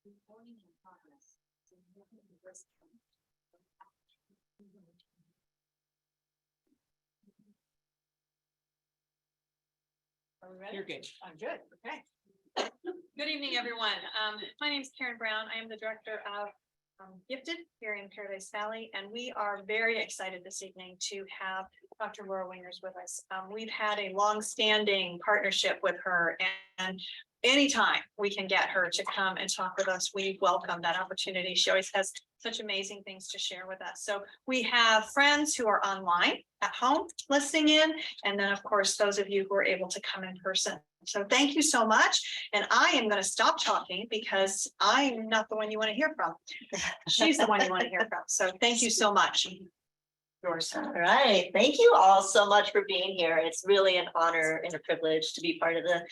Recording in progress. So you can reverse them. Are we ready? You're good. I'm good. Okay. Good evening, everyone. My name is Karen Brown. I am the director of Gifted here in Paradise Valley, and we are very excited this evening to have Dr. Laura Wingers with us. We've had a long-standing partnership with her, and anytime we can get her to come and talk with us, we welcome that opportunity. She always has such amazing things to share with us. So we have friends who are online at home listening in, and then of course, those of you who are able to come in person. So thank you so much. And I am going to stop talking because I'm not the one you want to hear from. She's the one you want to hear from. So thank you so much. Yours. All right. Thank you all so much for being here. It's really an honor and a privilege to be part of the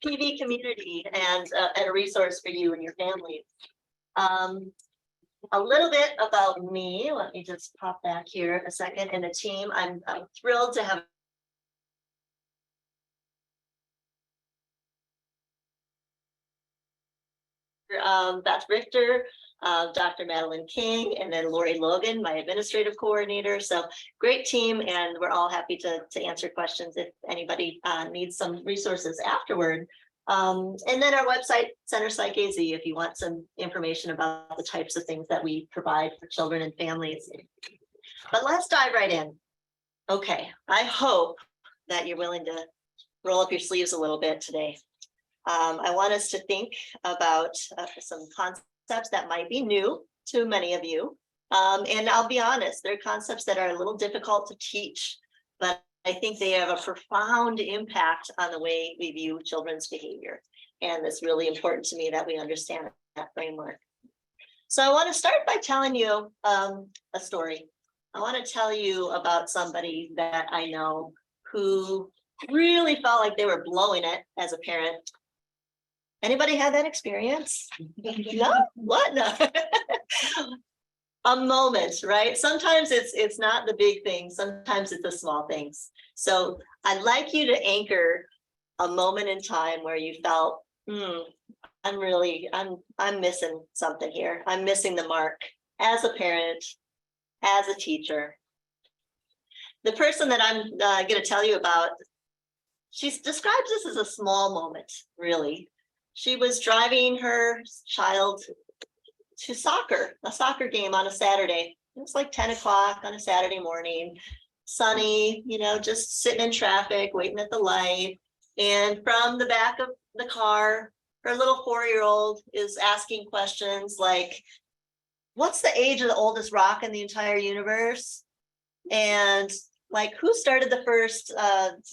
PV community and a resource for you and your family. A little bit about me. Let me just pop back here a second. And the team, I'm thrilled to have Beth Richter, Dr. Madeline King, and then Lori Logan, my administrative coordinator. So great team, and we're all happy to answer questions if anybody needs some resources afterward. And then our website, Center Psych AZ, if you want some information about the types of things that we provide for children and families. But let's dive right in. Okay, I hope that you're willing to roll up your sleeves a little bit today. I want us to think about some concepts that might be new to many of you. And I'll be honest, they're concepts that are a little difficult to teach, but I think they have a profound impact on the way we view children's behavior. And it's really important to me that we understand that framework. So I want to start by telling you a story. I want to tell you about somebody that I know who really felt like they were blowing it as a parent. Anybody had that experience? No? What? No. A moment, right? Sometimes it's not the big things. Sometimes it's the small things. So I'd like you to anchor a moment in time where you felt, I'm missing something here. I'm missing the mark as a parent, as a teacher. The person that I'm going to tell you about, she describes this as a small moment, really. She was driving her child to a soccer game on a Saturday. It was like 10 o'clock on a Saturday morning, sunny, just sitting in traffic, waiting at the light. And from the back of the car, her little 4-year-old is asking questions like, what's the age of the oldest rock in the entire universe? And like, who started the first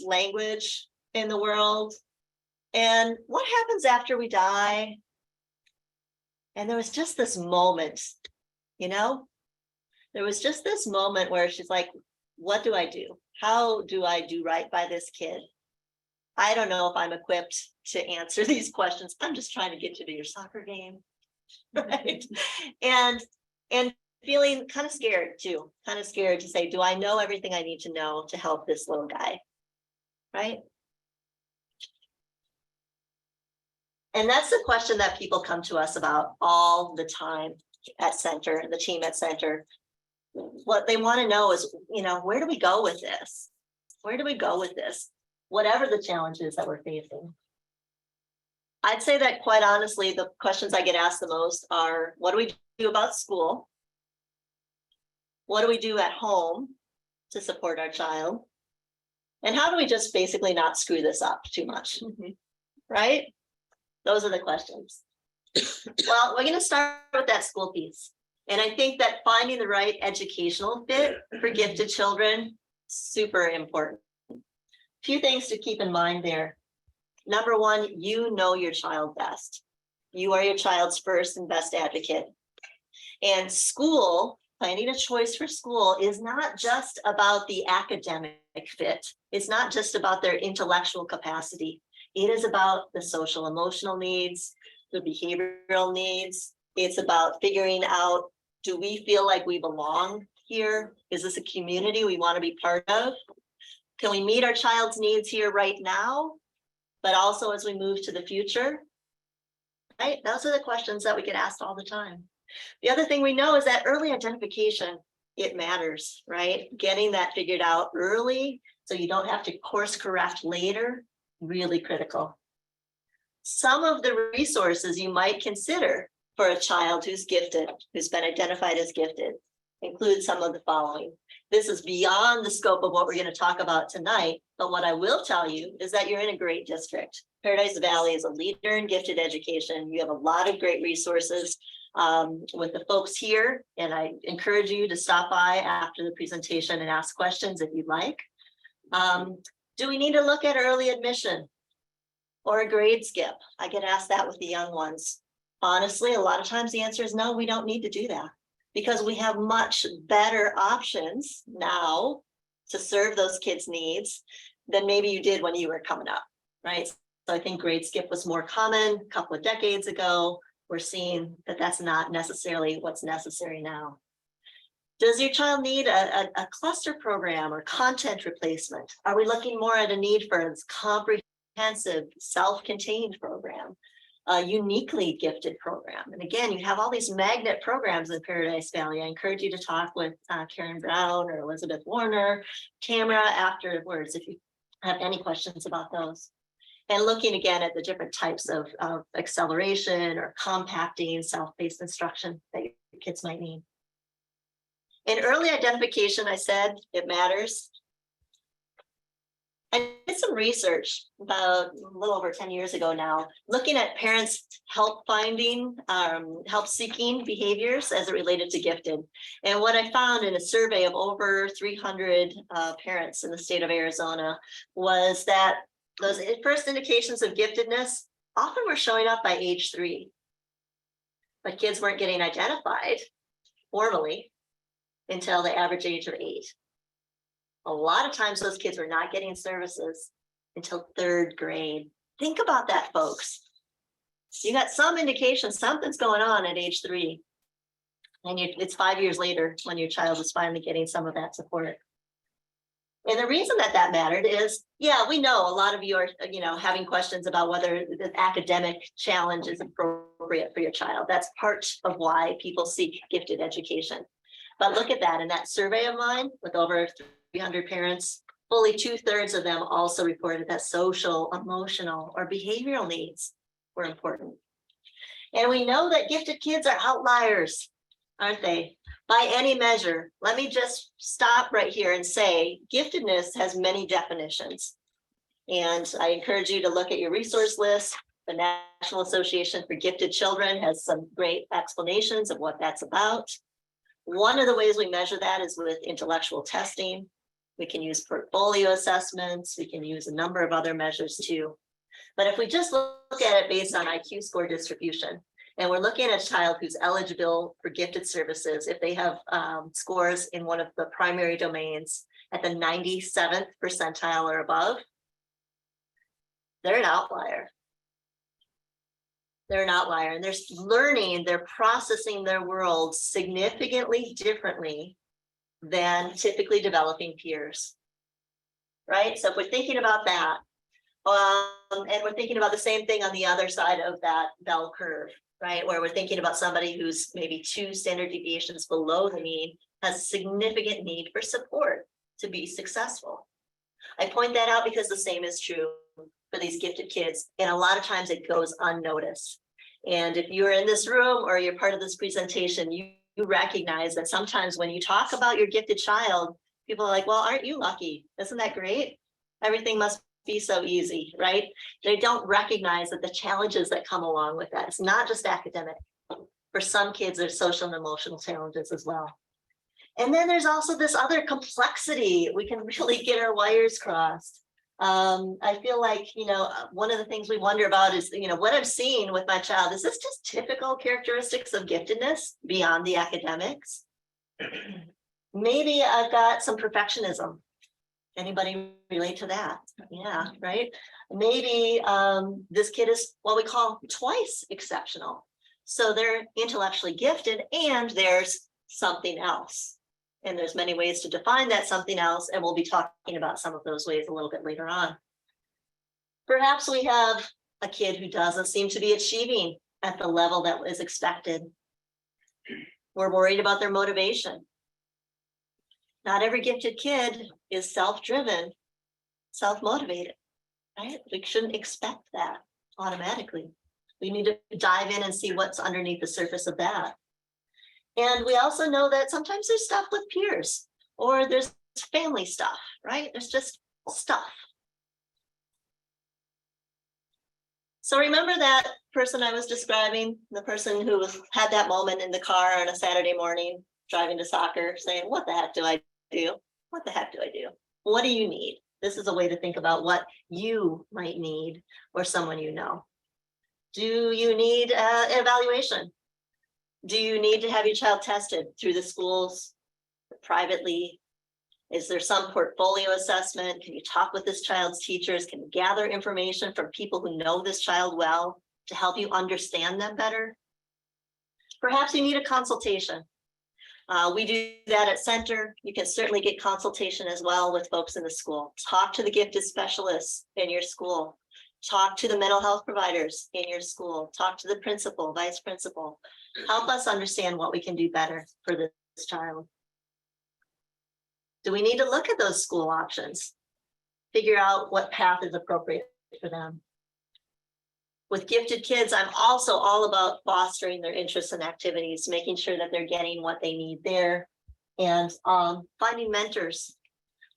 language in the world? And what happens after we die? And there was just this moment, there was just this moment where she's like, what do I do? How do I do right by this kid? I don't know if I'm equipped to answer these questions. I'm just trying to get you to your soccer game, right? And feeling kind of scared too, to say, do I know everything I need to know to help this little guy, right? And that's the question that people come to us about all the time at Center, the team at Center. What they want to know is, where do we go with this? Where do we go with this? Whatever the challenges that we're facing. I'd say that quite honestly, the questions I get asked the most are, what do we do about school? What do we do at home to support our child? And how do we just basically not screw this up too much, right? Those are the questions. Well, we're going to start with that school piece. And I think that finding the right educational fit for gifted children, super important. A few things to keep in mind there. Number one, you know your child best. You are your child's first and best advocate. And school, finding a choice for school is not just about the academic fit. It's not just about their intellectual capacity. It is about the social emotional needs, the behavioral needs. It's about figuring out, do we feel like we belong here? Is this a community we want to be part of? Can we meet our child's needs here right now? But also as we move to the future? right? Those are the questions that we get asked all the time. The other thing we know is that early identification, it matters, right? Getting that figured out early so you don't have to course correct later, really critical. Some of the resources you might consider for a child who's gifted, who's been identified as gifted, include some of the following. This is beyond the scope of what we're going to talk about tonight, but what I will tell you is that you're in a great district. Paradise Valley is a leader in gifted education. You have a lot of great resources with the folks here, and I encourage you to stop by after the presentation and ask questions if you'd like. Do we need to look at early admission or a grade skip? I get asked that with the young ones. Honestly, a lot of times the answer is no, we don't need to do that, because we have much better options now to serve those kids' needs than maybe you did when you were coming up, right? So I think grade skip was more common a couple of decades ago. We're seeing that that's not necessarily what's necessary now. Does your child need a cluster program or content replacement? Are we looking more at a need for a comprehensive, self-contained program, a uniquely gifted program? And again, you have all these magnet programs in Paradise Valley. I encourage you to talk with Karen Brown or Elizabeth Warner, Tamara afterwards if you have any questions about those. And looking again at the different types of acceleration or compacting, self-paced instruction that your kids might need. In early identification, I said it matters. I did some research about a little over 10 years ago now, looking at parents' help finding, help seeking behaviors as it related to gifted. And what I found in a survey of over 300 parents in the state of Arizona was that those first indications of giftedness often were showing up by age 3. But kids weren't getting identified formally until the average age of 8. A lot of times those kids were not getting services until 3rd grade. Think about that, folks. You got some indication something's going on at age 3. And it's 5 years later when your child is finally getting some of that support. And the reason that that mattered is, yeah, we know a lot of you are, having questions about whether the academic challenge is appropriate for your child. That's part of why people seek gifted education. But look at that, in that survey of mine with over 300 parents, fully 2/3 of them also reported that social, emotional, or behavioral needs were important. And we know that gifted kids are outliers, aren't they? By any measure. Let me just stop right here and say giftedness has many definitions. And I encourage you to look at your resource list. The National Association for Gifted Children has some great explanations of what that's about. One of the ways we measure that is with intellectual testing. We can use portfolio assessments. We can use a number of other measures too. But if we just look at it based on IQ score distribution, and we're looking at a child who's eligible for gifted services, if they have scores in one of the primary domains at the 97th percentile or above, they're an outlier. They're an outlier, and they're learning, they're processing their world significantly differently than typically developing peers, right? So if we're thinking about that, and we're thinking about the same thing on the other side of that bell curve, right? Where we're thinking about somebody who's maybe 2 standard deviations below the mean, has significant need for support to be successful. I point that out because the same is true for these gifted kids. And a lot of times it goes unnoticed. And if you're in this room or you're part of this presentation, you recognize that sometimes when you talk about your gifted child, people are like, well, aren't you lucky? Isn't that great? Everything must be so easy, right? They don't recognize that the challenges that come along with that, it's not just academic. For some kids, there's social and emotional challenges as well. And then there's also this other complexity. We can really get our wires crossed. I feel like, one of the things we wonder about is, what I'm seeing with my child, is this just typical characteristics of giftedness beyond the academics? Maybe I've got some perfectionism. Anybody relate to that? Yeah, right. Maybe this kid is what we call twice exceptional. So they're intellectually gifted and there's something else. And there's many ways to define that something else, and we'll be talking about some of those ways a little bit later on. Perhaps we have a kid who doesn't seem to be achieving at the level that is expected. We're worried about their motivation. Not every gifted kid is self-driven, self-motivated, right? We shouldn't expect that automatically. We need to dive in and see what's underneath the surface of that. And we also know that sometimes there's stuff with peers or there's family stuff, right? There's just stuff. So remember that person I was describing, the person who had that moment in the car on a Saturday morning, driving to soccer, saying, what the heck do I do? What the heck do I do? What do you need? This is a way to think about what you might need or someone you know. Do you need an evaluation? Do you need to have your child tested through the schools, privately? Is there some portfolio assessment? Can you talk with this child's teachers? Can you gather information from people who know this child well to help you understand them better? Perhaps you need a consultation. We do that at center. You can certainly get consultation as well with folks in the school. Talk to the gifted specialists in your school. Talk to the mental health providers in your school. Talk to the principal, vice principal. Help us understand what we can do better for this child. Do we need to look at those school options? Figure out what path is appropriate for them. With gifted kids, I'm also all about fostering their interests and activities, making sure that they're getting what they need there, and finding mentors.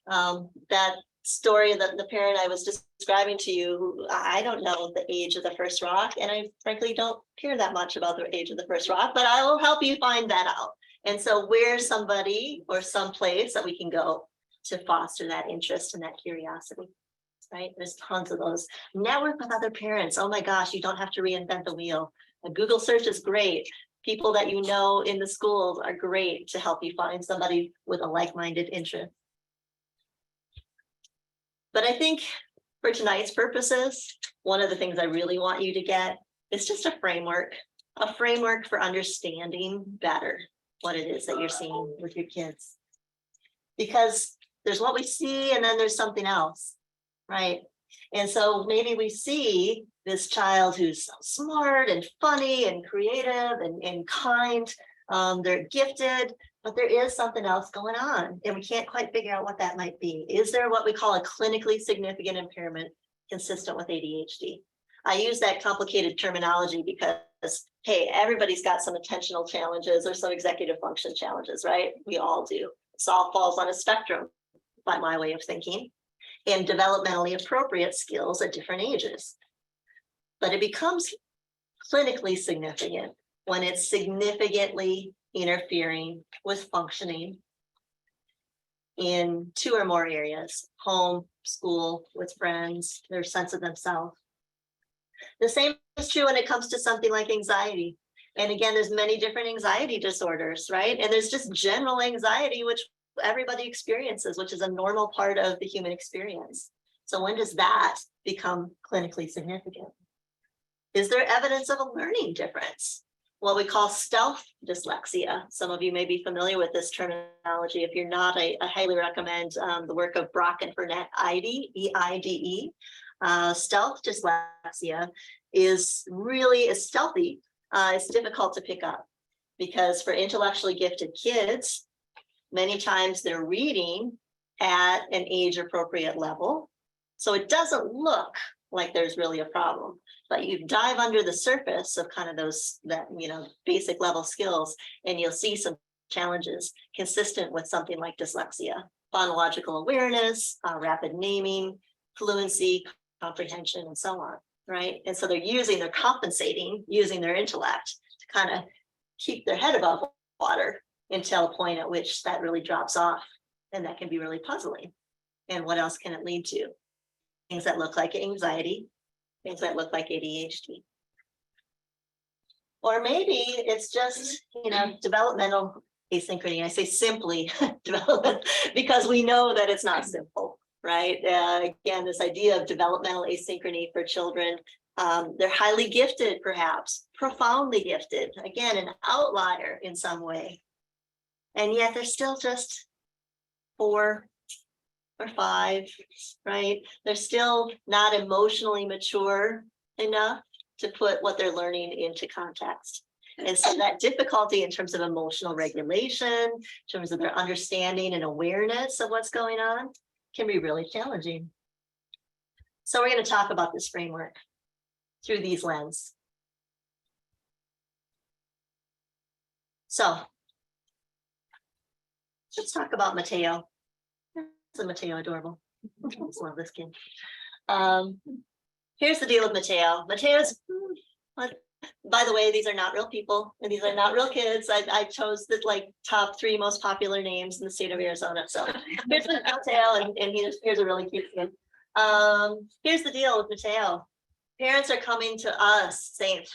That story that the parent I was describing to you, who I don't know the age of the first rock, and I frankly don't care that much about the age of the first rock, but I will help you find that out. And so where's somebody or some place that we can go to foster that interest and that curiosity, right? There's tons of those. Network with other parents. Oh my gosh, you don't have to reinvent the wheel. A Google search is great. People that you know in the schools are great to help you find somebody with a like-minded interest. But I think for tonight's purposes, one of the things I really want you to get is just a framework for understanding better what it is that you're seeing with your kids. Because there's what we see and then there's something else, right? And so maybe we see this child who's so smart and funny and creative and kind. They're gifted, but there is something else going on and we can't quite figure out what that might be. Is there what we call a clinically significant impairment consistent with ADHD? I use that complicated terminology because, hey, everybody's got some attentional challenges or some executive function challenges, right? We all do. This all falls on a spectrum by my way of thinking, and developmentally appropriate skills at different ages. But it becomes clinically significant when it's significantly interfering with functioning in two or more areas: home, school, with friends, their sense of themselves. The same is true when it comes to something like anxiety. And again, there's many different anxiety disorders, right? And there's just general anxiety, which everybody experiences, which is a normal part of the human experience. So when does that become clinically significant? Is there evidence of a learning difference? What we call stealth dyslexia. Some of you may be familiar with this terminology. If you're not, I highly recommend the work of Brock and Burnett Eide, E-I-D-E. Stealth dyslexia is stealthy. It's difficult to pick up because for intellectually gifted kids, many times they're reading at an age appropriate level. So it doesn't look like there's really a problem, but you dive under the surface of kind of those basic level skills and you'll see some challenges consistent with something like dyslexia: phonological awareness, rapid naming, fluency, comprehension, and so on, right? And so they're compensating using their intellect to kind of keep their head above water until a point at which that really drops off. And that can be really puzzling. And what else can it lead to? Things that look like anxiety, things that look like ADHD. Or maybe it's just, developmental asynchrony. I say simply development because we know that it's not simple, right? Again, this idea of developmental asynchrony for children. They're highly gifted, perhaps, profoundly gifted, again, an outlier in some way. And yet they're still just 4 or 5, right? They're still not emotionally mature enough to put what they're learning into context. And so that difficulty in terms of emotional regulation, in terms of their understanding and awareness of what's going on, can be really challenging. So we're going to talk about this framework through these lenses. So let's talk about Mateo. Isn't Mateo adorable? I just love this kid. Here's the deal with Mateo. Mateo's, by the way, these are not real people and these are not real kids. I chose the top 3 most popular names in the state of Arizona. So here's Mateo, and here's a really cute kid. Here's the deal with Mateo. Parents are coming to us saying,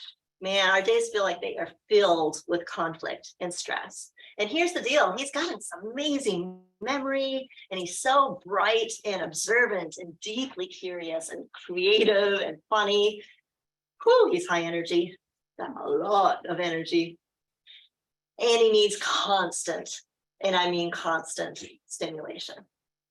man, our days feel like they are filled with conflict and stress. And here's the deal. He's got this amazing memory and he's so bright and observant and deeply curious and creative and funny. Whew, he's high energy, got a lot of energy. And he needs constant, and I mean constant stimulation,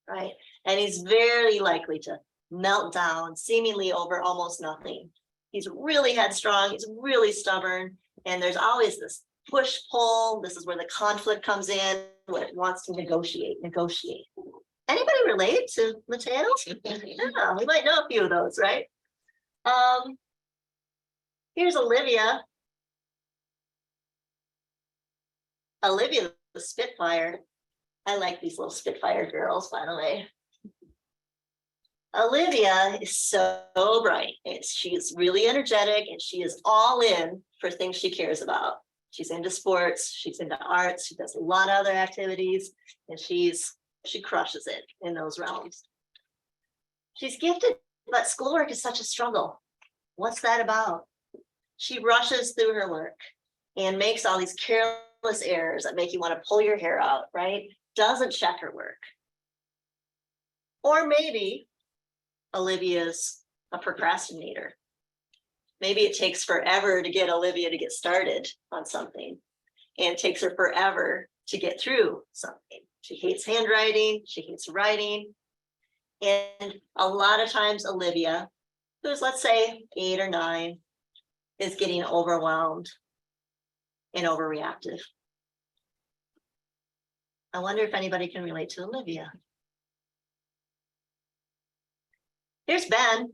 right? And he's very likely to melt down seemingly over almost nothing. He's really headstrong, he's really stubborn, and there's always this push-pull. This is where the conflict comes in, where it wants to negotiate. Anybody relate to Mateo? Yeah, we might know a few of those, right? Here's Olivia. Olivia the Spitfire. I like these little Spitfire girls, by the way. Olivia is so bright. She's really energetic and she is all in for things she cares about. She's into sports, she's into arts, she does a lot of other activities, and she crushes it in those realms. She's gifted, but schoolwork is such a struggle. What's that about? She rushes through her work and makes all these careless errors that make you want to pull your hair out, right? Doesn't check her work. Or maybe Olivia's a procrastinator. Maybe it takes forever to get Olivia to get started on something, and it takes her forever to get through something. She hates handwriting, she hates writing. And a lot of times Olivia, who's let's say 8 or 9, is getting overwhelmed and overreactive. I wonder if anybody can relate to Olivia. Here's Ben.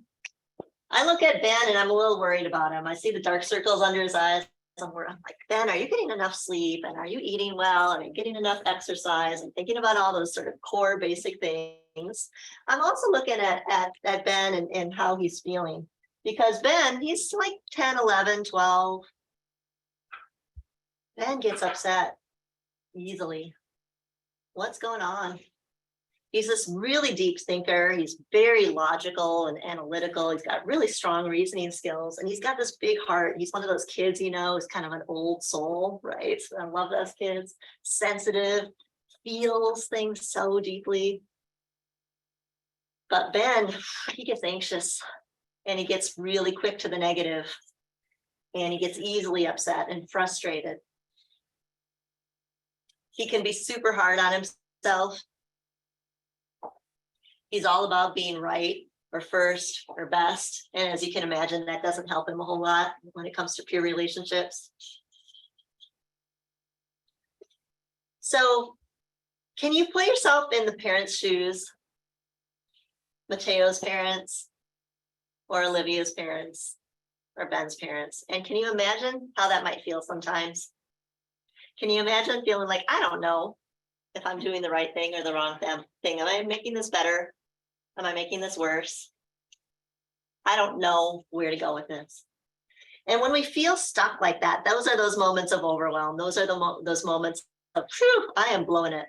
I look at Ben and I'm a little worried about him. I see the dark circles under his eyes. I'm like, Ben, are you getting enough sleep? And are you eating well? And are you getting enough exercise? And thinking about all those sort of core basic things. I'm also looking at Ben and how he's feeling. Because Ben, he's like 10, 11, 12. Ben gets upset easily. What's going on? He's this really deep thinker. He's very logical and analytical. He's got really strong reasoning skills, and he's got this big heart. He's one of those kids, who's kind of an old soul, right? I love those kids. Sensitive, feels things so deeply. But Ben, he gets anxious, and he gets really quick to the negative, and he gets easily upset and frustrated. He can be super hard on himself. He's all about being right or first or best. And as you can imagine, that doesn't help him a whole lot when it comes to peer relationships. So can you put yourself in the parents' shoes? Mateo's parents, or Olivia's parents, or Ben's parents. And can you imagine how that might feel sometimes? Can you imagine feeling like, I don't know if I'm doing the right thing or the wrong thing? Am I making this better? Am I making this worse? I don't know where to go with this. And when we feel stuck like that, those are those moments of overwhelm. Those are those moments of, phew, I am blowing it.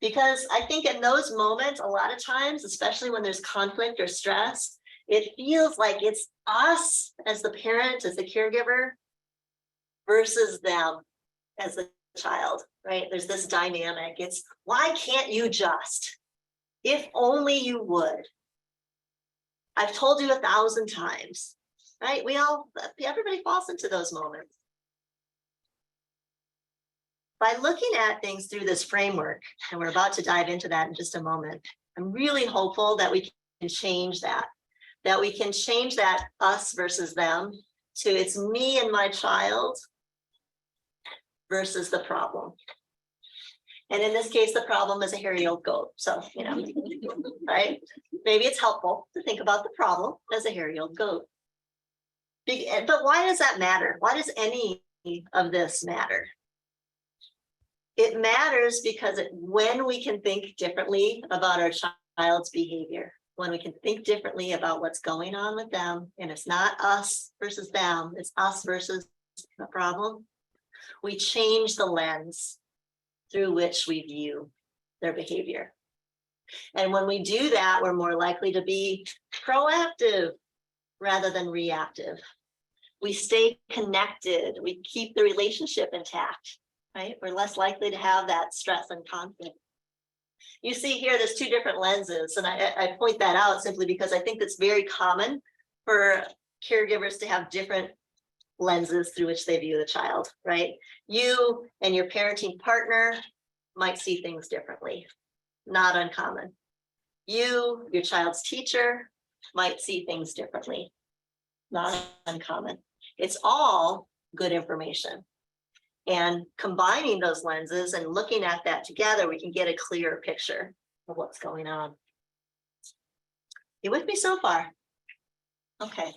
Because I think in those moments, a lot of times, especially when there's conflict or stress, it feels like it's us as the parent, as the caregiver, versus them as the child, right? There's this dynamic. It's, why can't you just? If only you would. I've told you 1,000 times, right? Everybody falls into those moments. By looking at things through this framework, and we're about to dive into that in just a moment, I'm really hopeful that we can change that we can change that us versus them to it's me and my child versus the problem. And in this case, the problem is a hairy old goat. So, right? Maybe it's helpful to think about the problem as a hairy old goat. But why does that matter? Why does any of this matter? It matters because when we can think differently about our child's behavior, when we can think differently about what's going on with them, and it's not us versus them, it's us versus the problem, we change the lens through which we view their behavior. And when we do that, we're more likely to be proactive rather than reactive. We stay connected, we keep the relationship intact, right? We're less likely to have that stress and conflict. You see here, there's two different lenses, and I point that out simply because I think it's very common for caregivers to have different lenses through which they view the child, right? You and your parenting partner might see things differently, not uncommon. You, your child's teacher, might see things differently, not uncommon. It's all good information. And combining those lenses and looking at that together, we can get a clearer picture of what's going on. You with me so far? Okay.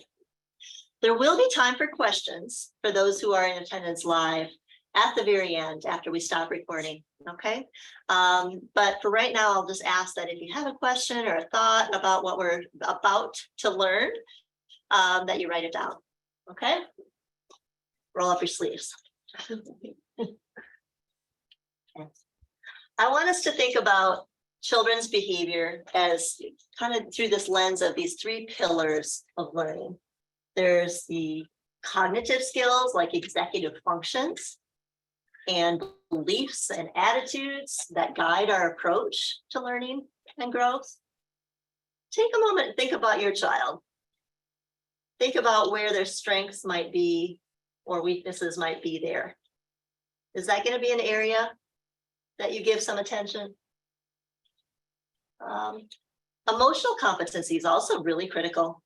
There will be time for questions for those who are in attendance live at the very end after we stop recording, okay? But for right now, I'll just ask that if you have a question or a thought about what we're about to learn, that you write it down, okay? Roll up your sleeves. I want us to think about children's behavior as kind of through this lens of these three pillars of learning. There's the cognitive skills like executive functions and beliefs and attitudes that guide our approach to learning and growth. Take a moment and think about your child. Think about where their strengths might be or weaknesses might be there. Is that going to be an area that you give some attention? Emotional competency is also really critical,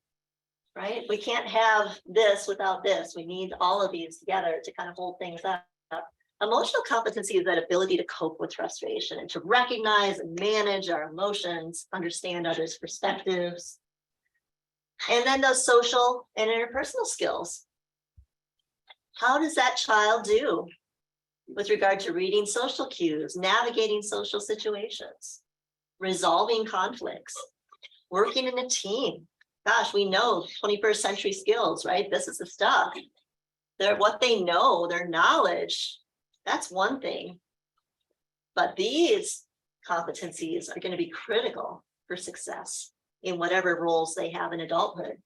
right? We can't have this without this. We need all of these together to kind of hold things up. Emotional competency is that ability to cope with frustration and to recognize and manage our emotions, understand others' perspectives. And then those social and interpersonal skills. How does that child do with regard to reading social cues, navigating social situations, resolving conflicts, working in a team? Gosh, we know 21st century skills, right? This is the stuff. They're what they know, their knowledge, that's one thing. But these competencies are going to be critical for success in whatever roles they have in adulthood.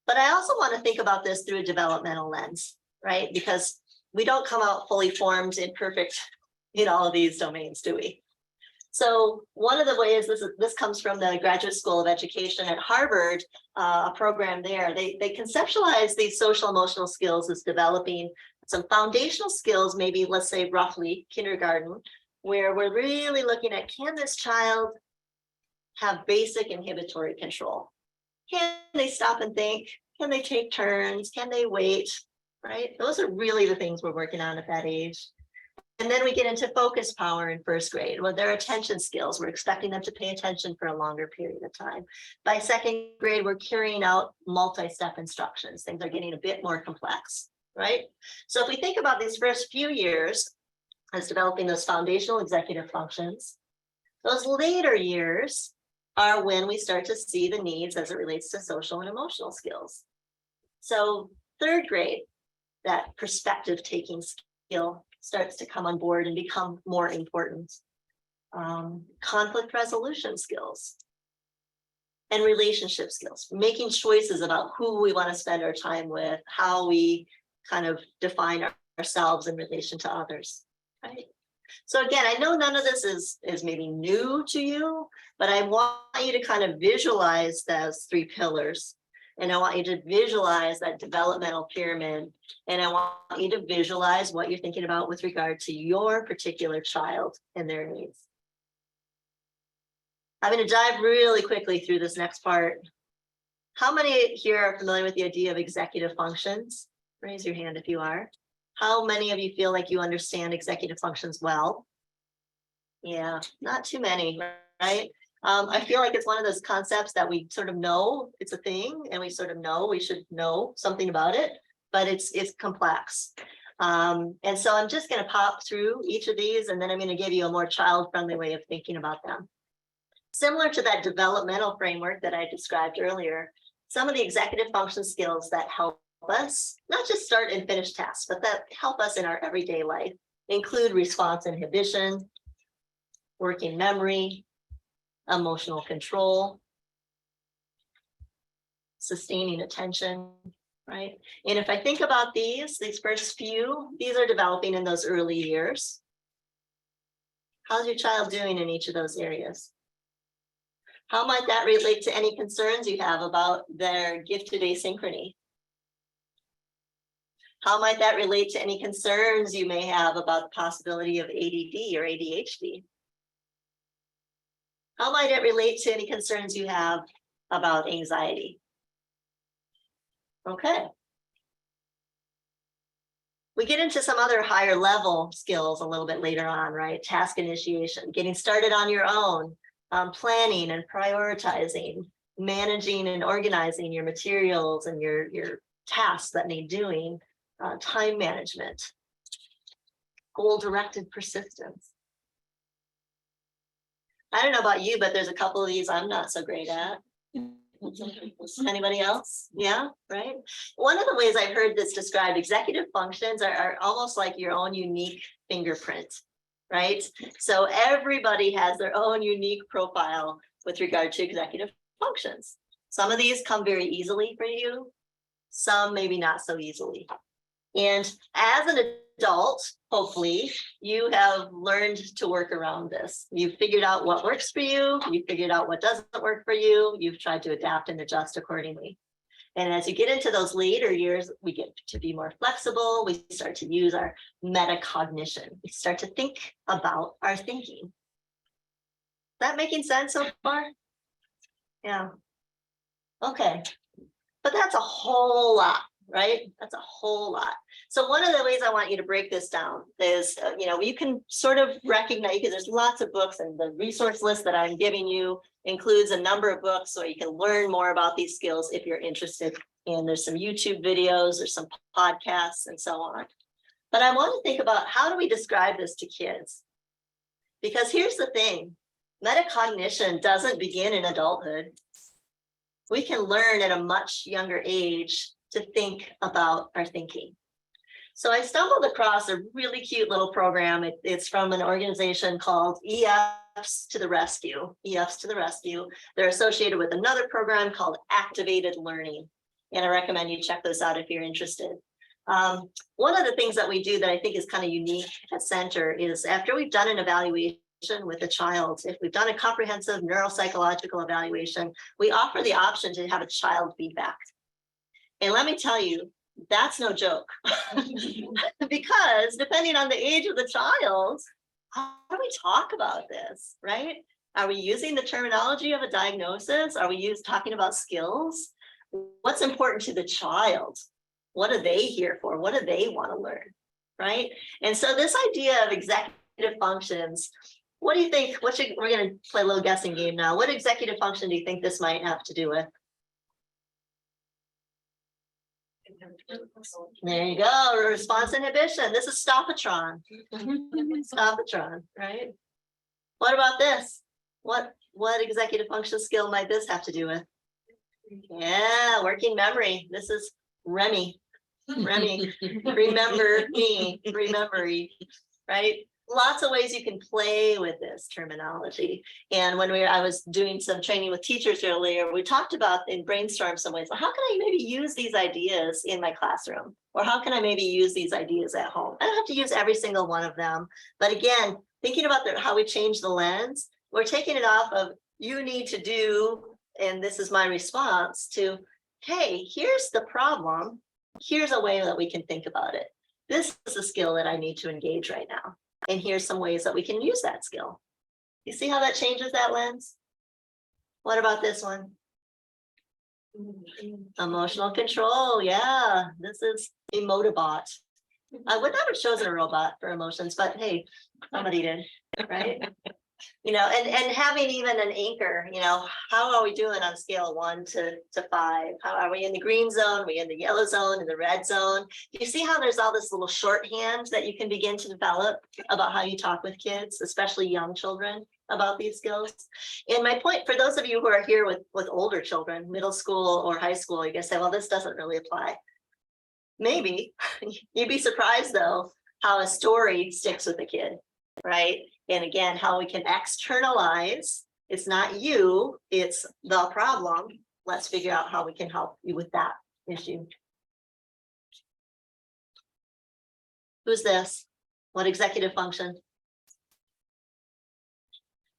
But I also want to think about this through a developmental lens, right? Because we don't come out fully formed and perfect in all of these domains, do we? So one of the ways this comes from the Graduate School of Education at Harvard, a program there. They conceptualize these social emotional skills as developing some foundational skills, maybe let's say roughly kindergarten, where we're really looking at, can this child have basic inhibitory control? Can they stop and think? Can they take turns? Can they wait? Right? Those are really the things we're working on at that age. And then we get into focus power in first grade. Well, their attention skills, we're expecting them to pay attention for a longer period of time. By second grade, we're carrying out multi-step instructions. Things are getting a bit more complex, right? So if we think about these first few years as developing those foundational executive functions, those later years are when we start to see the needs as it relates to social and emotional skills. So third grade, that perspective taking skill starts to come on board and become more important. Conflict resolution skills and relationship skills, making choices about who we want to spend our time with, how we kind of define ourselves in relation to others, right? So again, I know none of this is maybe new to you, but I want you to kind of visualize those three pillars. And I want you to visualize that developmental pyramid. And I want you to visualize what you're thinking about with regard to your particular child and their needs. I'm going to dive really quickly through this next part. How many here are familiar with the idea of executive functions? Raise your hand if you are. How many of you feel like you understand executive functions well? Yeah, not too many, right? I feel like it's one of those concepts that we sort of know it's a thing and we sort of know we should know something about it, but it's complex. And so I'm just going to pop through each of these and then I'm going to give you a more child-friendly way of thinking about them. Similar to that developmental framework that I described earlier, some of the executive function skills that help us not just start and finish tasks, but that help us in our everyday life include response inhibition, working memory, emotional control, sustaining attention, right? And if I think about these first few, these are developing in those early years. How's your child doing in each of those areas? How might that relate to any concerns you have about their gifted asynchrony? How might that relate to any concerns you may have about the possibility of ADD or ADHD? How might it relate to any concerns you have about anxiety? Okay. We get into some other higher level skills a little bit later on, right? Task initiation, getting started on your own, planning and prioritizing, managing and organizing your materials and your tasks that need doing, time management, goal-directed persistence. I don't know about you, but there's a couple of these I'm not so great at. Anybody else? Yeah, right. One of the ways I've heard this described, executive functions are almost like your own unique fingerprint, right? So everybody has their own unique profile with regard to executive functions. Some of these come very easily for you, some maybe not so easily. And as an adult, hopefully, you have learned to work around this. You've figured out what works for you. You figured out what doesn't work for you. You've tried to adapt and adjust accordingly. And as you get into those later years, we get to be more flexible. We start to use our metacognition. We start to think about our thinking. That making sense so far? Yeah. Okay. But that's a whole lot, right? That's a whole lot. So one of the ways I want you to break this down is, you can sort of recognize, because there's lots of books and the resource list that I'm giving you includes a number of books so you can learn more about these skills if you're interested. And there's some YouTube videos, there's some podcasts and so on. But I want to think about how do we describe this to kids? Because here's the thing, metacognition doesn't begin in adulthood. We can learn at a much younger age to think about our thinking. So I stumbled across a really cute little program. It's from an organization called EFs to the Rescue. EFs to the Rescue. They're associated with another program called Activated Learning. And I recommend you check those out if you're interested. One of the things that we do that I think is kind of unique at Center is after we've done an evaluation with a child, if we've done a comprehensive neuropsychological evaluation, we offer the option to have a child feedback. And let me tell you, that's no joke. Because depending on the age of the child, how do we talk about this, right? Are we using the terminology of a diagnosis? Are we talking about skills? What's important to the child? What are they here for? What do they want to learn, right? And so this idea of executive functions, what do you think? We're going to play a little guessing game now. What executive function do you think this might have to do with? There you go, response inhibition. This is stopatron. Stopatron, right? What about this? What executive function skill might this have to do with? Yeah, working memory. This is Remy. Remy, remember me, right? Lots of ways you can play with this terminology. And when I was doing some training with teachers earlier, we talked about and brainstormed some ways. Well, how can I maybe use these ideas in my classroom? Or how can I maybe use these ideas at home? I don't have to use every single one of them. But again, thinking about how we change the lens, we're taking it off of you need to do, and this is my response to, hey, here's the problem. Here's a way that we can think about it. This is a skill that I need to engage right now. And here's some ways that we can use that skill. You see how that changes that lens? What about this one? Emotional control, yeah, this is Emotibot. I would not have chosen a robot for emotions, but hey, somebody did, right? And having even an anchor, how are we doing on scale 1 to 5? How are we in the green zone? Are we in the yellow zone, in the red zone? Do you see how there's all this little shorthand that you can begin to develop about how you talk with kids, especially young children, about these skills? And my point for those of you who are here with older children, middle school or high school, you can say, well, this doesn't really apply. Maybe. You'd be surprised though how a story sticks with a kid, right? And again, how we can externalize. It's not you, it's the problem. Let's figure out how we can help you with that issue. Who's this? What executive function?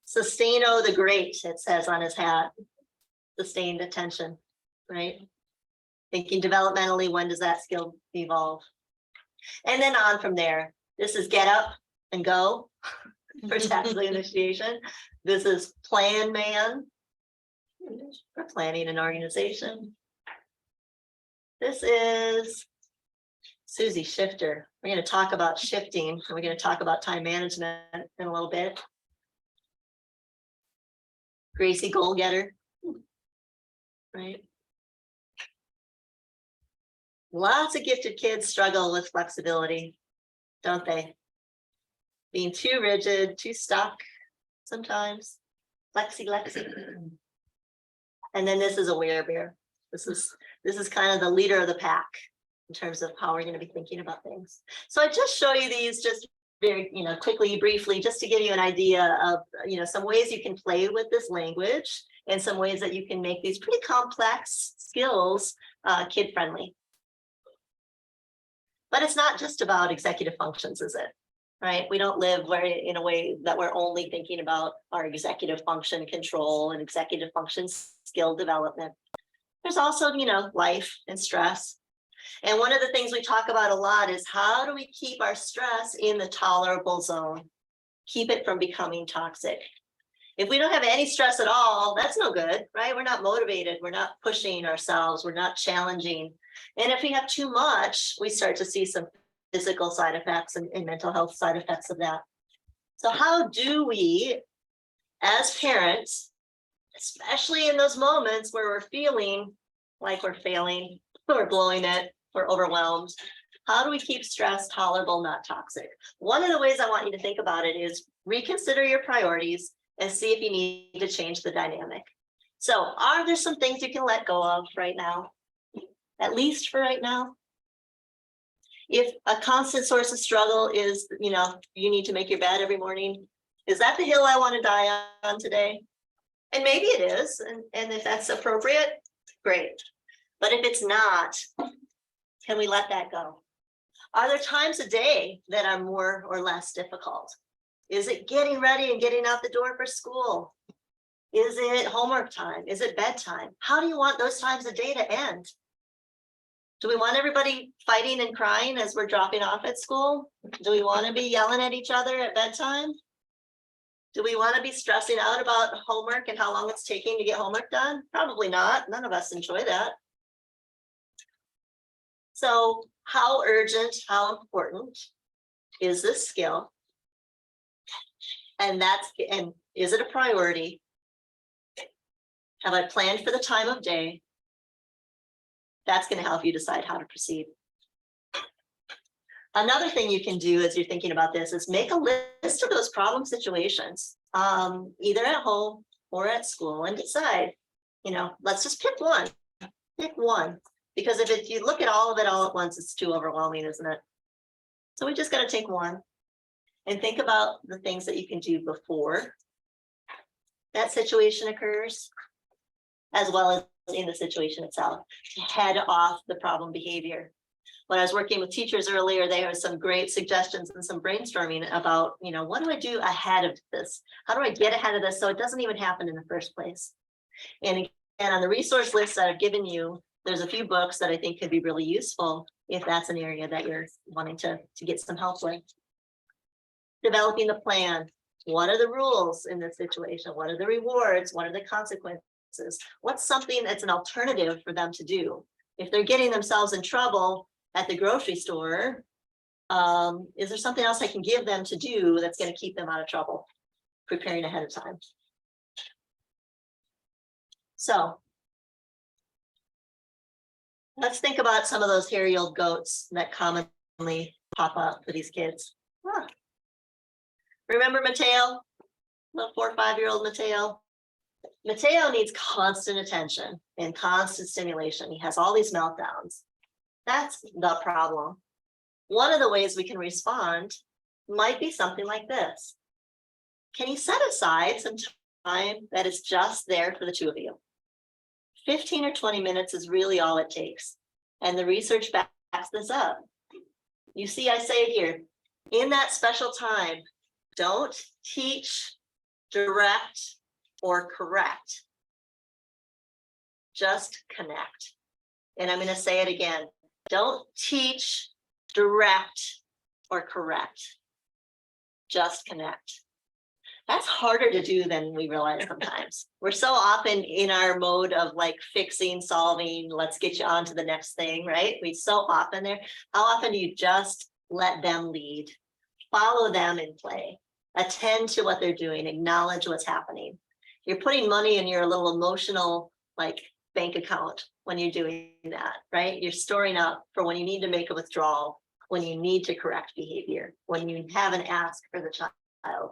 Sustaino the Great, it says on his hat. Sustained attention, right? Thinking developmentally, when does that skill evolve? And then on from there. This is get up and go for tactical initiation. This is plan man for planning an organization. This is Susie Shifter. We're going to talk about shifting, and we're going to talk about time management in a little bit. Gracie goal getter, right? Lots of gifted kids struggle with flexibility, don't they? Being too rigid, too stuck sometimes. Lexi. And then this is a werebear. This is kind of the leader of the pack in terms of how we're going to be thinking about things. So I just show you these just very, quickly, briefly, just to give you an idea of, some ways you can play with this language and some ways that you can make these pretty complex skills kid-friendly. But it's not just about executive functions, is it? Right? We don't live in a way that we're only thinking about our executive function control and executive function skill development. There's also, life and stress. And one of the things we talk about a lot is how do we keep our stress in the tolerable zone? Keep it from becoming toxic. If we don't have any stress at all, that's no good, right? We're not motivated. We're not pushing ourselves. We're not challenging. And if we have too much, we start to see some physical side effects and mental health side effects of that. So how do we, as parents, especially in those moments where we're feeling like we're failing, we're blowing it, we're overwhelmed, how do we keep stress tolerable, not toxic? One of the ways I want you to think about it is reconsider your priorities and see if you need to change the dynamic. So are there some things you can let go of right now? At least for right now? If a constant source of struggle is, you need to make your bed every morning, is that the hill I want to die on today? And maybe it is, and if that's appropriate, great. But if it's not, can we let that go? Are there times a day that are more or less difficult? Is it getting ready and getting out the door for school? Is it homework time? Is it bedtime? How do you want those times of day to end? Do we want everybody fighting and crying as we're dropping off at school? Do we want to be yelling at each other at bedtime? Do we want to be stressing out about homework and how long it's taking to get homework done? Probably not. None of us enjoy that. So how urgent, how important is this skill? And is it a priority? Have I planned for the time of day? That's going to help you decide how to proceed. Another thing you can do as you're thinking about this is make a list of those problem situations, either at home or at school, and decide, let's just pick one. Pick one. Because if you look at all of it all at once, it's too overwhelming, isn't it? So we just got to take one and think about the things that you can do before that situation occurs, as well as in the situation itself, to head off the problem behavior. When I was working with teachers earlier, there were some great suggestions and some brainstorming about, what do I do ahead of this? How do I get ahead of this so it doesn't even happen in the first place? And again, on the resource list that I've given you, there's a few books that I think could be really useful if that's an area that you're wanting to get some help with. Developing the plan. What are the rules in this situation? What are the rewards? What are the consequences? What's something that's an alternative for them to do? If they're getting themselves in trouble at the grocery store, is there something else I can give them to do that's going to keep them out of trouble? Preparing ahead of time. So let's think about some of those hairy old goats that commonly pop up for these kids. Huh. Remember Mateo, the 4 or 5-year-old Mateo? Mateo needs constant attention and constant stimulation. He has all these meltdowns. That's the problem. One of the ways we can respond might be something like this. Can you set aside some time that is just there for the two of you? 15 or 20 minutes is really all it takes. And the research backs this up. You see, I say it here, in that special time, don't teach, direct, or correct. Just connect. And I'm going to say it again. Don't teach, direct, or correct. Just connect. That's harder to do than we realize sometimes. We're so often in our mode of like fixing, solving, let's get you on to the next thing, right? We so often there. How often do you just let them lead? Follow them in play. Attend to what they're doing. Acknowledge what's happening. You're putting money in your little emotional like bank account when you're doing that, right? You're storing up for when you need to make a withdrawal, when you need to correct behavior, when you have an ask for the child.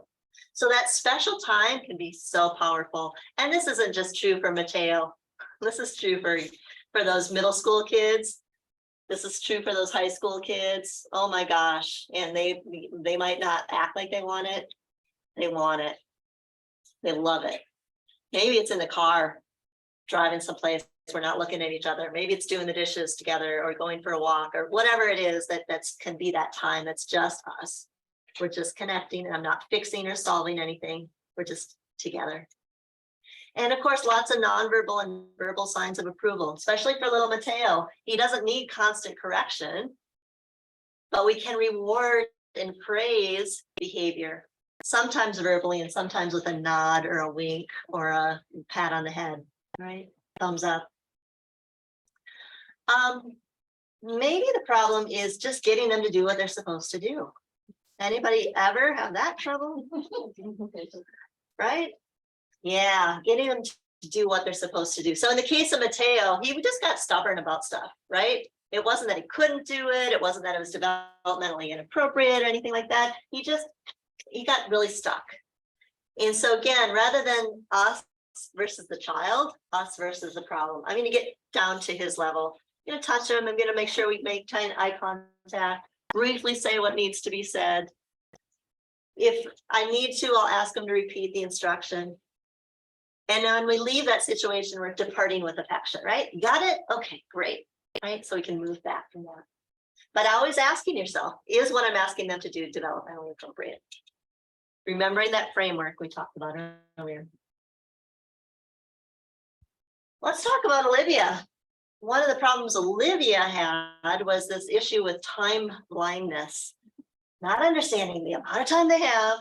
So that special time can be so powerful. And this isn't just true for Mateo. This is true for those middle school kids. This is true for those high school kids. Oh my gosh. And they might not act like they want it. They want it. They love it. Maybe it's in the car, driving someplace. We're not looking at each other. Maybe it's doing the dishes together or going for a walk or whatever it is that's can be that time. That's just us. We're just connecting. I'm not fixing or solving anything. We're just together. And of course, lots of nonverbal and verbal signs of approval, especially for little Mateo. He doesn't need constant correction, but we can reward and praise behavior, sometimes verbally and sometimes with a nod or a wink or a pat on the head, right? Thumbs up. Maybe the problem is just getting them to do what they're supposed to do. Anybody ever have that trouble? Right? Yeah, getting them to do what they're supposed to do. So in the case of Mateo, he just got stubborn about stuff, right? It wasn't that he couldn't do it. It wasn't that it was developmentally inappropriate or anything like that. He got really stuck. And so again, rather than us versus the child, us versus the problem, I'm going to get down to his level. I'm going to touch him. I'm going to make sure we make eye contact, briefly say what needs to be said. If I need to, I'll ask him to repeat the instruction. And when we leave that situation, we're departing with affection, right? Got it? Okay, great. Right? So we can move back from that. But always asking yourself, is what I'm asking them to do developmentally appropriate? Remembering that framework we talked about earlier. Let's talk about Olivia. One of the problems Olivia had was this issue with time blindness, not understanding the amount of time they have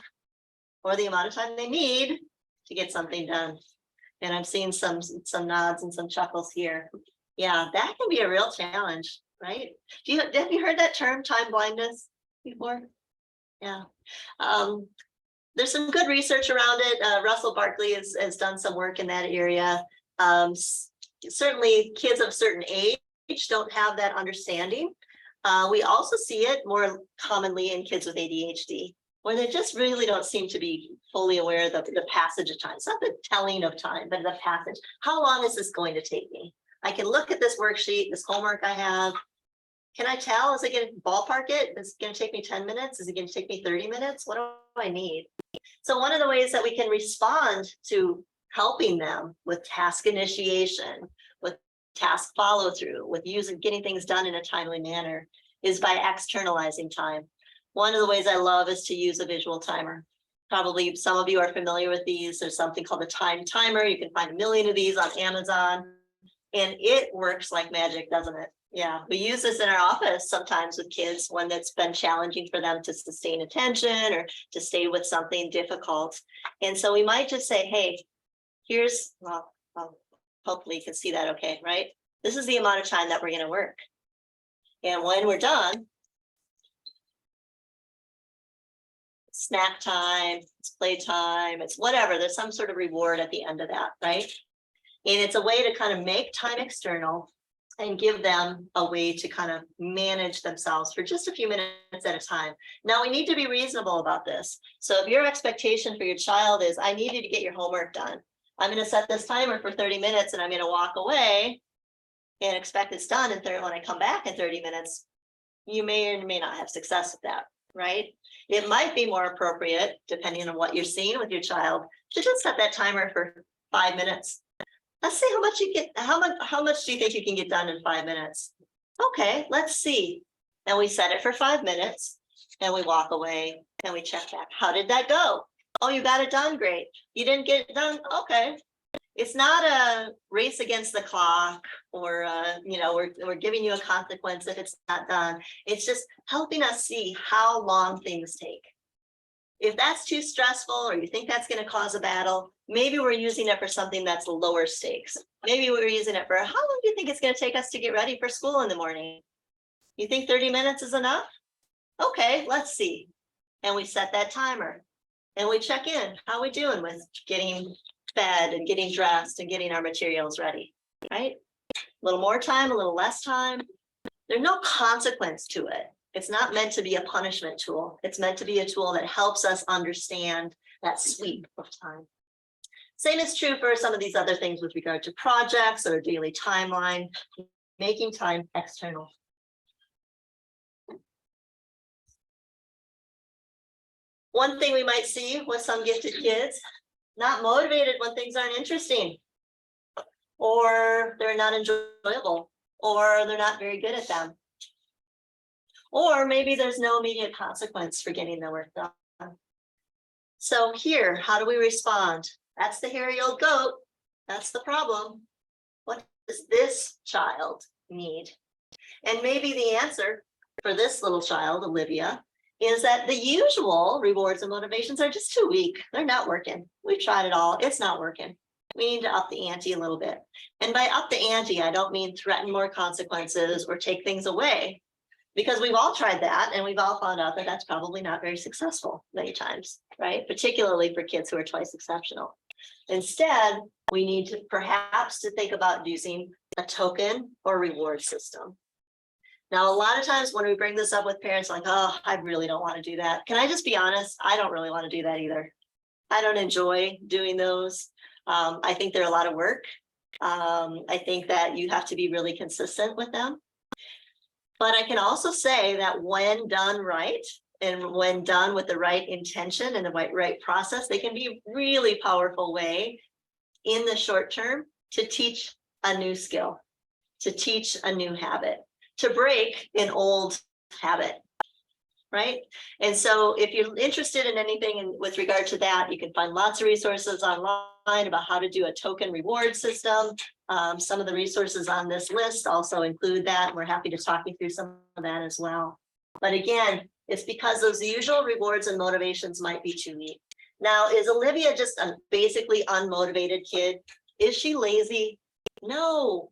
or the amount of time they need to get something done. And I'm seeing some nods and some chuckles here. Yeah, that can be a real challenge, right? Have you heard that term, time blindness, before? Yeah. There's some good research around it. Russell Barkley has done some work in that area. Certainly kids of a certain age don't have that understanding. We also see it more commonly in kids with ADHD, where they just really don't seem to be fully aware of the passage of time. It's not the telling of time, but the passage. How long is this going to take me? I can look at this worksheet, this homework I have. Can I tell? Is it going to ballpark it? Is it going to take me 10 minutes? Is it going to take me 30 minutes? What do I need? So one of the ways that we can respond to helping them with task initiation, with task follow through, with getting things done in a timely manner is by externalizing time. One of the ways I love is to use a visual timer. Probably some of you are familiar with these. There's something called a time timer. You can find 1 million of these on Amazon, and it works like magic, doesn't it? Yeah, we use this in our office sometimes with kids when it's been challenging for them to sustain attention or to stay with something difficult. And so we might just say, hey, here's, well, I'll Hopefully you can see that okay, right? This is the amount of time that we're going to work. And when we're done, snack time, it's playtime, it's whatever. There's some sort of reward at the end of that, right? And it's a way to kind of make time external and give them a way to kind of manage themselves for just a few minutes at a time. Now, we need to be reasonable about this. So if your expectation for your child is, I need you to get your homework done, I'm going to set this timer for 30 minutes and I'm going to walk away and expect it's done. And when I come back in 30 minutes, you may or may not have success with that, right? It might be more appropriate, depending on what you're seeing with your child, to just set that timer for 5 minutes. Let's see how much you get. How much do you think you can get done in 5 minutes? Okay, let's see. And we set it for 5 minutes and we walk away and we check back. How did that go? Oh, you got it done. Great. You didn't get it done. Okay. It's not a race against the clock or, we're giving you a consequence if it's not done. It's just helping us see how long things take. If that's too stressful or you think that's going to cause a battle, maybe we're using it for something that's lower stakes. Maybe we're using it for how long do you think it's going to take us to get ready for school in the morning? You think 30 minutes is enough? Okay, let's see. And we set that timer and we check in. How are we doing with getting fed and getting dressed and getting our materials ready, right? A little more time, a little less time. There's no consequence to it. It's not meant to be a punishment tool. It's meant to be a tool that helps us understand that sweep of time. Same is true for some of these other things with regard to projects or daily timeline, making time external. One thing we might see with some gifted kids, not motivated when things aren't interesting, or they're not enjoyable, or they're not very good at them. Or maybe there's no immediate consequence for getting the work done. So here, how do we respond? That's the hairy old goat. That's the problem. What does this child need? And maybe the answer for this little child, Olivia, is that the usual rewards and motivations are just too weak. They're not working. We've tried it all. It's not working. We need to up the ante a little bit. And by up the ante, I don't mean threaten more consequences or take things away, because we've all tried that and we've all found out that that's probably not very successful many times, right? Particularly for kids who are twice exceptional. Instead, we need to perhaps think about using a token or reward system. Now, a lot of times when we bring this up with parents, like, oh, I really don't want to do that. Can I just be honest? I don't really want to do that either. I don't enjoy doing those. I think they're a lot of work. I think that you have to be really consistent with them. But I can also say that when done right, and when done with the right intention and the right process, they can be a really powerful way in the short term to teach a new skill, to teach a new habit, to break an old habit, right? And so if you're interested in anything with regard to that, you can find lots of resources online about how to do a token reward system. Some of the resources on this list also include that. We're happy to talk you through some of that as well. But again, it's because those usual rewards and motivations might be too weak. Now, is Olivia just a basically unmotivated kid? Is she lazy? No.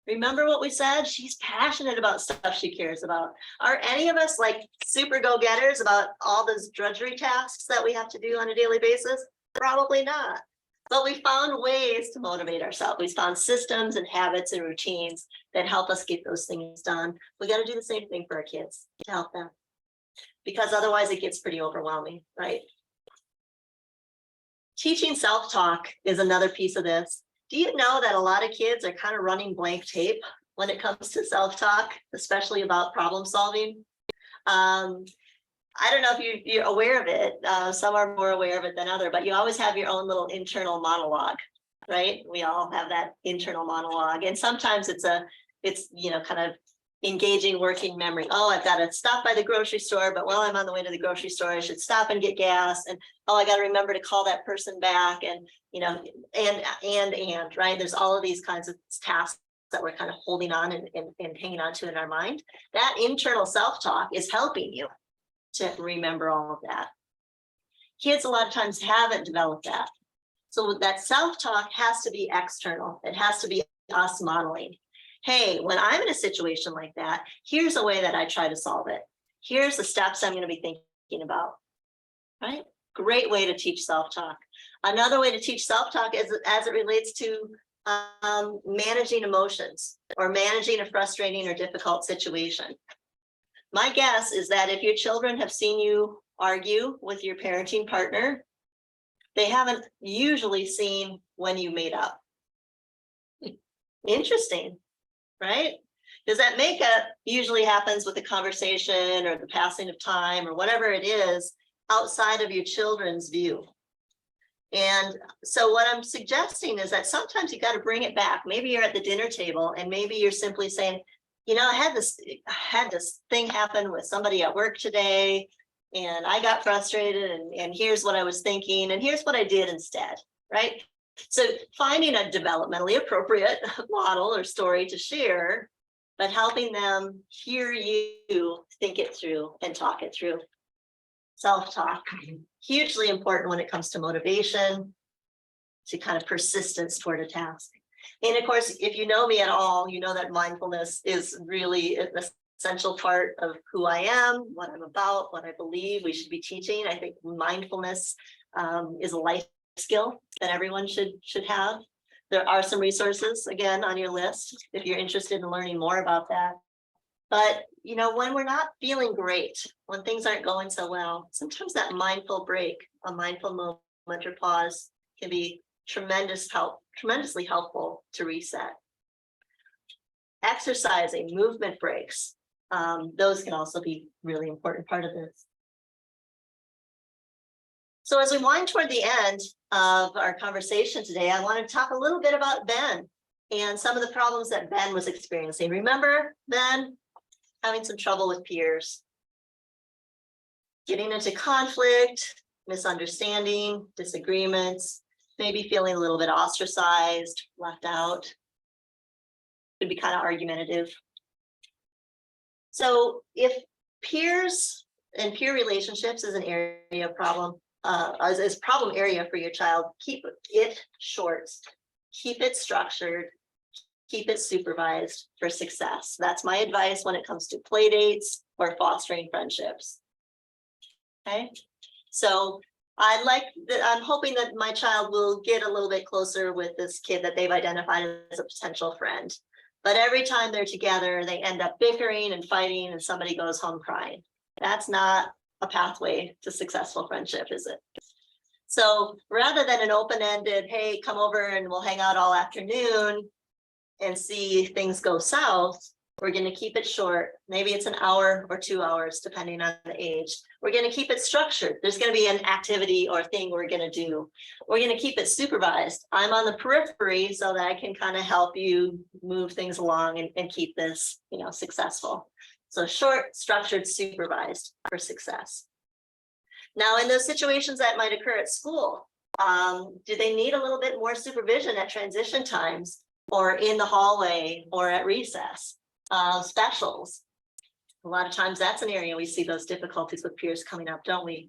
Remember what we said? She's passionate about stuff she cares about. Are any of us like super go-getters about all those drudgery tasks that we have to do on a daily basis? Probably not. But we found ways to motivate ourselves. We found systems and habits and routines that help us get those things done. We got to do the same thing for our kids to help them, because otherwise it gets pretty overwhelming, right? Teaching self-talk is another piece of this. Do you know that a lot of kids are kind of running blank tape when it comes to self-talk, especially about problem solving? I don't know if you're aware of it. Some are more aware of it than others, but you always have your own little internal monologue, right? We all have that internal monologue. And sometimes it's kind of engaging working memory. Oh, I've got to stop by the grocery store, but while I'm on the way to the grocery store, I should stop and get gas. And oh, I got to remember to call that person back. And, and, right? There's all of these kinds of tasks that we're kind of holding on and hanging on to in our mind. That internal self-talk is helping you to remember all of that. Kids a lot of times haven't developed that. So that self-talk has to be external. It has to be us modeling. Hey, when I'm in a situation like that, here's a way that I try to solve it. Here's the steps I'm going to be thinking about, right? Great way to teach self-talk. Another way to teach self-talk is as it relates to managing emotions or managing a frustrating or difficult situation. My guess is that if your children have seen you argue with your parenting partner, they haven't usually seen when you made up. Interesting, right? Because that makeup usually happens with the conversation or the passing of time or whatever it is outside of your children's view. And so what I'm suggesting is that sometimes you got to bring it back. Maybe you're at the dinner table and maybe you're simply saying, you know, I had this thing happen with somebody at work today, and I got frustrated, and here's what I was thinking, and here's what I did instead, right? So finding a developmentally appropriate model or story to share, but helping them hear you think it through and talk it through. Self-talk, hugely important when it comes to motivation, to kind of persistence toward a task. And of course, if you know me at all, you know that mindfulness is really an essential part of who I am, what I'm about, what I believe we should be teaching. I think mindfulness is a life skill that everyone should have. There are some resources, again, on your list if you're interested in learning more about that. But, you know, when we're not feeling great, when things aren't going so well, sometimes that mindful break, a mindful moment or pause can be tremendously helpful to reset. Exercising, movement breaks, those can also be really important part of this. So as we wind toward the end of our conversation today, I want to talk a little bit about Ben and some of the problems that Ben was experiencing. Remember Ben having some trouble with peers, getting into conflict, misunderstanding, disagreements, maybe feeling a little bit ostracized, left out. Could be kind of argumentative. So if peers and peer relationships is an area of problem, as problem area for your child, keep it short, keep it structured, keep it supervised for success. That's my advice when it comes to play dates or fostering friendships. Okay, so I'm hoping that my child will get a little bit closer with this kid that they've identified as a potential friend. But every time they're together, they end up bickering and fighting, and somebody goes home crying. That's not a pathway to successful friendship, is it? So rather than an open-ended, hey, come over and we'll hang out all afternoon and see things go south, we're going to keep it short. Maybe it's an hour or 2 hours, depending on the age. We're going to keep it structured. There's going to be an activity or thing we're going to do. We're going to keep it supervised. I'm on the periphery so that I can kind of help you move things along and keep this, you know, successful. So short, structured, supervised for success. Now, in those situations that might occur at school, do they need a little bit more supervision at transition times or in the hallway or at recess? Specials. A lot of times that's an area we see those difficulties with peers coming up, don't we?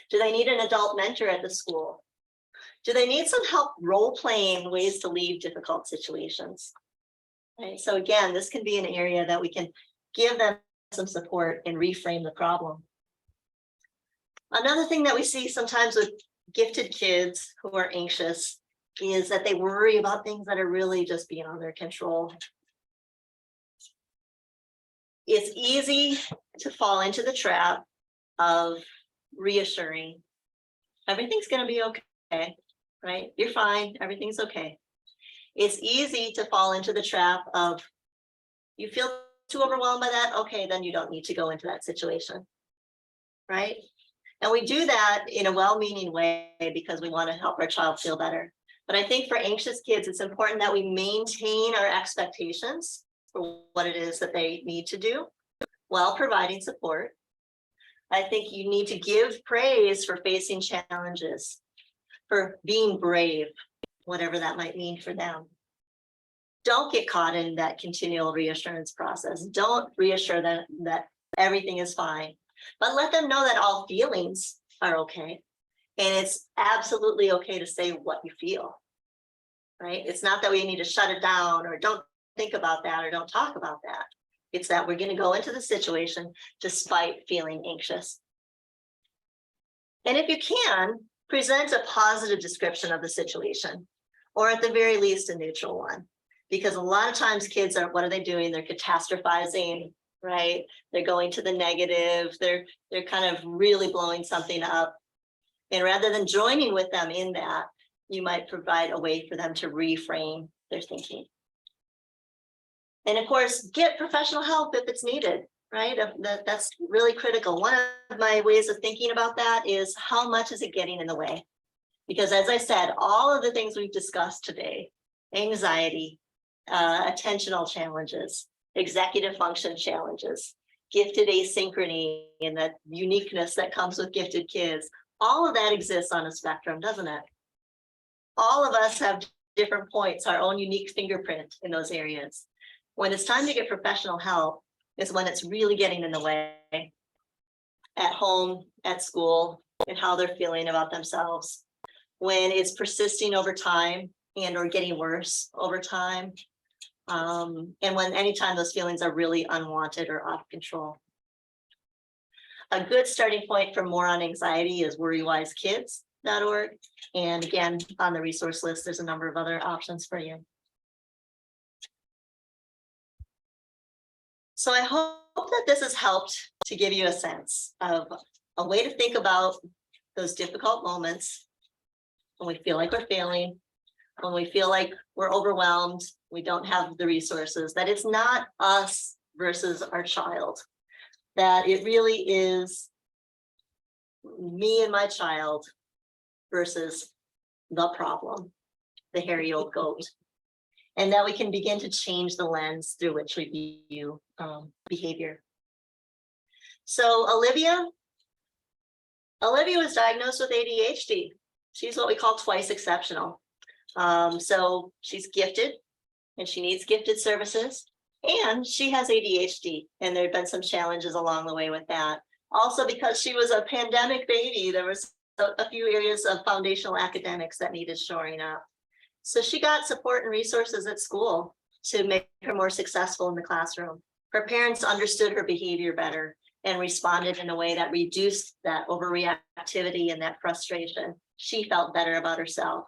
Do they need an adult mentor at the school? Do they need some help role-playing ways to leave difficult situations? Right. So again, this can be an area that we can give them some support and reframe the problem. Another thing that we see sometimes with gifted kids who are anxious is that they worry about things that are really just beyond their control. It's easy to fall into the trap of reassuring everything's going to be okay, right? You're fine. Everything's okay. It's easy to fall into the trap of you feel too overwhelmed by that. Okay, then you don't need to go into that situation, right? And we do that in a well-meaning way because we want to help our child feel better. But I think for anxious kids, it's important that we maintain our expectations for what it is that they need to do while providing support. I think you need to give praise for facing challenges, for being brave, whatever that might mean for them. Don't get caught in that continual reassurance process. Don't reassure them that everything is fine, but let them know that all feelings are okay And it's absolutely okay to say what you feel, right? It's not that we need to shut it down or don't think about that or don't talk about that. It's that we're going to go into the situation despite feeling anxious. And if you can, present a positive description of the situation, or at the very least, a neutral one. Because a lot of times kids are, what are they doing? They're catastrophizing, right? They're going to the negative. They're kind of really blowing something up. And rather than joining with them in that, you might provide a way for them to reframe their thinking. And of course, get professional help if it's needed, right? That's really critical. One of my ways of thinking about that is how much is it getting in the way? Because as I said, all of the things we've discussed today, anxiety, attentional challenges, executive function challenges, gifted asynchrony, and the uniqueness that comes with gifted kids, all of that exists on a spectrum, doesn't it? All of us have different points, our own unique fingerprint in those areas. When it's time to get professional help is when it's really getting in the way at home, at school, and how they're feeling about themselves. When it's persisting over time and or getting worse over time. And when anytime those feelings are really unwanted or out of control. A good starting point for more on anxiety is worrywisekids.org. And again, on the resource list, there's a number of other options for you. So I hope that this has helped to give you a sense of a way to think about those difficult moments when we feel like we're failing, when we feel like we're overwhelmed, we don't have the resources, that it's not us versus our child, that it really is me and my child versus the problem, the hairy old goat. And that we can begin to change the lens through which we view behavior. So Olivia was diagnosed with ADHD. She's what we call twice exceptional. So she's gifted and she needs gifted services, and she has ADHD, and there have been some challenges along the way with that. Also, because she was a pandemic baby, there was a few areas of foundational academics that needed shoring up. So she got support and resources at school to make her more successful in the classroom. Her parents understood her behavior better and responded in a way that reduced that overreactivity and that frustration. She felt better about herself.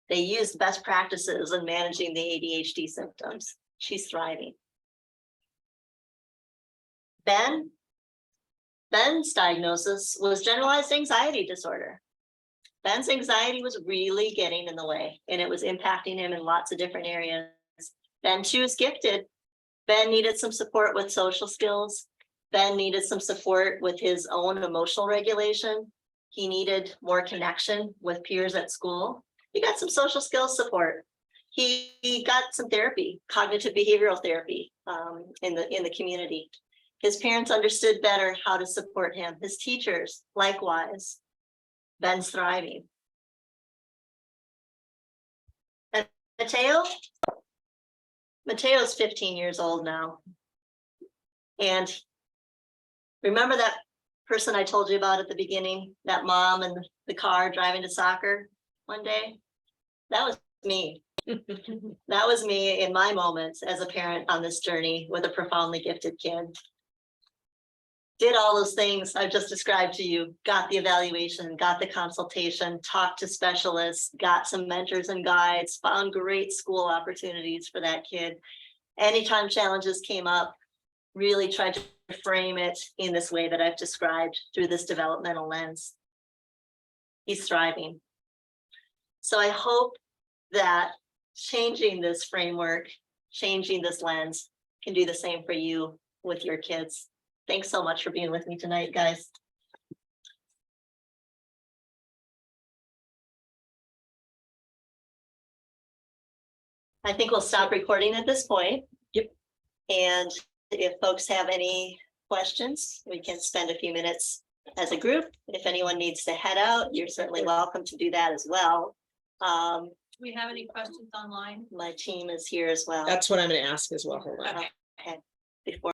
They used best practices in managing the ADHD symptoms. She's thriving. Ben's diagnosis was generalized anxiety disorder. Ben's anxiety was really getting in the way, and it was impacting him in lots of different areas. Ben too is gifted. Ben needed some support with social skills. Ben needed some support with his own emotional regulation. He needed more connection with peers at school. He got some social skills support. He got some therapy, cognitive behavioral therapy, in the community. His parents understood better how to support him. His teachers, likewise. Ben's thriving. And Mateo's 15 years old now. And remember that person I told you about at the beginning, that mom in the car driving to soccer one day? That was me. That was me in my moments as a parent on this journey with a profoundly gifted kid. Did all those things I've just described to you, got the evaluation, got the consultation, talked to specialists, got some mentors and guides, found great school opportunities for that kid. Anytime challenges came up, really tried to frame it in this way that I've described through this developmental lens. He's thriving. So I hope that changing this framework, changing this lens can do the same for you with your kids. Thanks so much for being with me tonight, guys. I think we'll stop recording at this point. Yep. And if folks have any questions, we can spend a few minutes as a group. If anyone needs to head out, you're certainly welcome to do that as well. Do we have any questions online? My team is here as well. That's what I'm gonna ask as well. Hold on. Okay. Okay. Before